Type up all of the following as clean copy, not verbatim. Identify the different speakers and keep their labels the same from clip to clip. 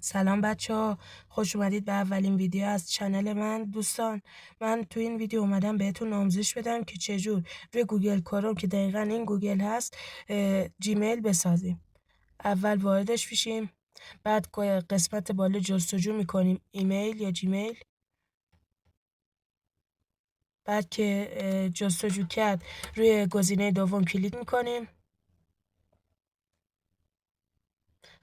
Speaker 1: سلام بچه‌ها، خوش اومدید به اولین ویدیو از چنل من. دوستان، من تو این ویدیو اومدم بهتون آموزش بدم که چجور روی گوگل کروم که دقیقا این گوگل هست جیمیل بسازیم. اول واردش میشیم، بعد قسمت بالا جستجو میکنیم ایمیل یا جیمیل. بعد که جستجو کرد روی گزینه دوم کلیک میکنیم،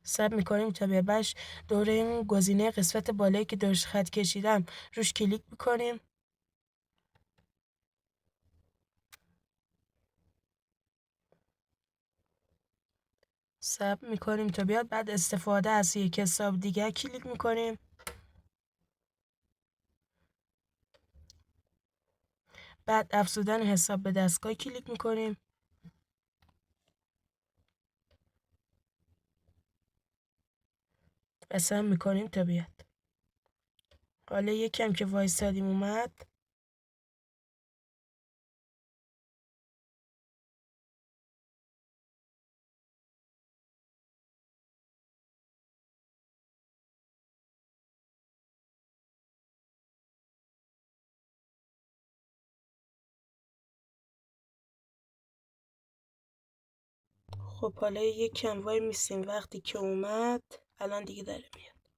Speaker 1: ثبت میکنیم تا بیاد. بعدش دوره این گزینه قسمت بالایی که درش خط کشیدم روش کلیک میکنیم، ثبت میکنیم تا بیاد. بعد استفاده از یک حساب دیگه کلیک میکنیم، بعد افزودن حساب به دستگاه کلیک میکنیم، قسم میکنیم تا بیاد. حالا یکم که وایسادیم اومد، خب حالا یکم وای میسیم. وقتی که اومد الان دیگه داره میاد،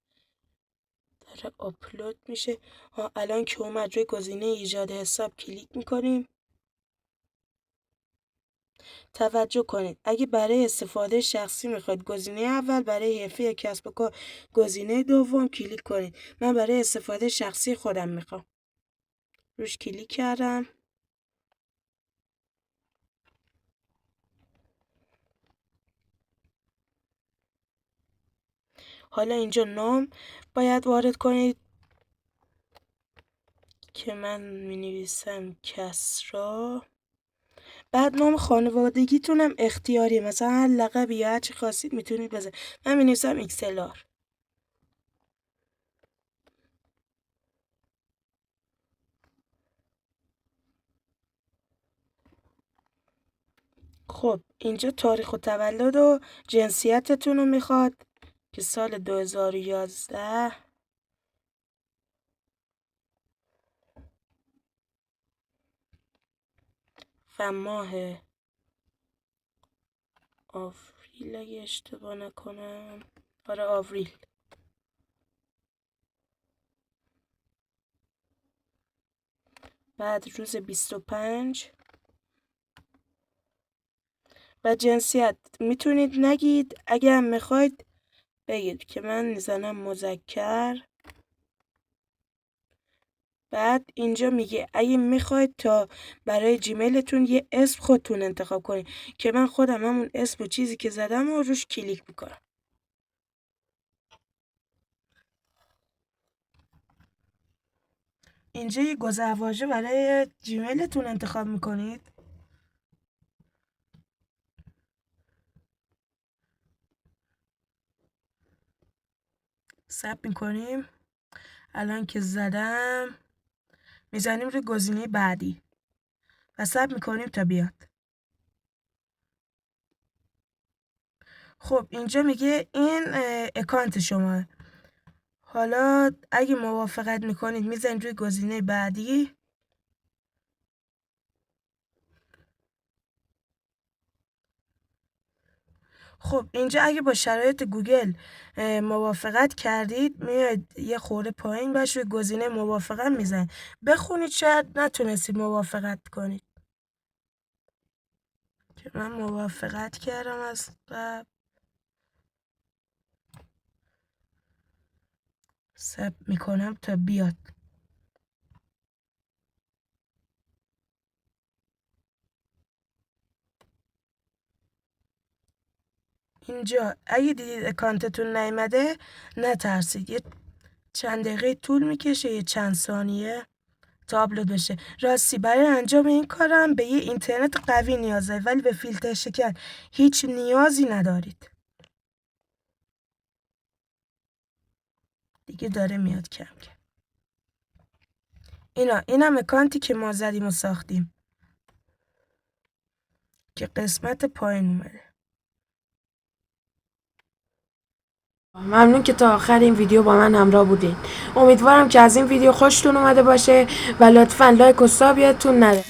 Speaker 1: داره آپلود میشه. الان که اومد روی گزینه ایجاد حساب کلیک میکنیم. توجه کنید، اگه برای استفاده شخصی میخواید گزینه اول، برای حرفه یا کسب و کار گزینه دوم کلیک کنید. من برای استفاده شخصی خودم میخوام. روش کلیک کردم. حالا اینجا نام باید وارد کنید که من مینویسم کسرا. بعد نام خانوادگیتونم اختیاریه، مثلا هر لقبی یا هر چی خواستید میتونید بزنید. من مینویسم ایکسلار. خب اینجا تاریخ و تولد و جنسیتتون رو میخواد که سال 2011 و ماه آوریل اگه اشتباه نکنم. آره آوریل. بعد روز 25 و جنسیت میتونید نگید، اگه هم میخواید بگید که من میزنم مذکر. بعد اینجا میگه اگه میخواید تا برای جیمیلتون یه اسم خودتون انتخاب کنید که من خودم همون اسم و چیزی که زدم و روش کلیک میکنم. اینجا یه گذرواژه برای جیمیلتون انتخاب میکنید. ثبت میکنیم. الان که زدم میزنیم روی گزینه بعدی و ثبت میکنیم تا بیاد. خب اینجا میگه این اکانت شما. حالا اگه موافقت میکنید میزنید روی گزینه بعدی. خب اینجا اگه با شرایط گوگل موافقت کردید میاد یه خورده پایین باش روی گزینه موافقت میزنید. بخونید، شاید نتونستید موافقت کنید که من موافقت کردم از قبل. ثبت میکنم تا بیاد. اینجا اگه دیدید اکانتتون نیومده نترسید، یه چند دقیقه طول میکشه، یه چند ثانیه تا آپلود بشه. راستی برای انجام این کارم به یه اینترنت قوی نیازه، ولی به فیلتر شکن هیچ نیازی ندارید. دیگه داره میاد کم کم. اینم اکانتی که ما زدیم و ساختیم که قسمت پایین اومده. ممنون که تا آخر این ویدیو با من همراه بودین. امیدوارم که از این ویدیو خوشتون اومده باشه و لطفاً لایک و ساب یادتون نره.